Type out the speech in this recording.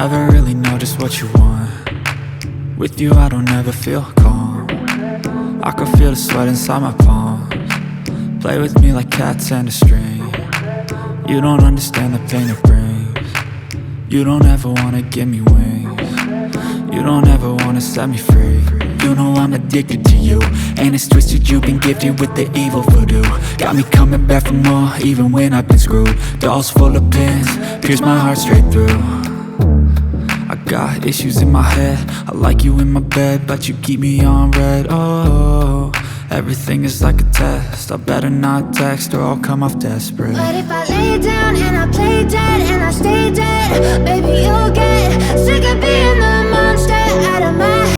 never really know just what you want. With you I don't ever feel calm. I can feel the sweat inside my palms. Play with me like cats and a string. You don't understand the pain it brings. You don't ever wanna give me wings. You don't ever wanna set me free. You know I'm addicted to you, and it's twisted, you've been gifted with the evil voodoo. Got me coming back for more, even when I've been screwed. Dolls full of pins, pierce my heart straight through. I got issues in my head, I like you in my bed, but you keep me on red. Everything is like a test, I better not text or I'll come off desperate. What if I lay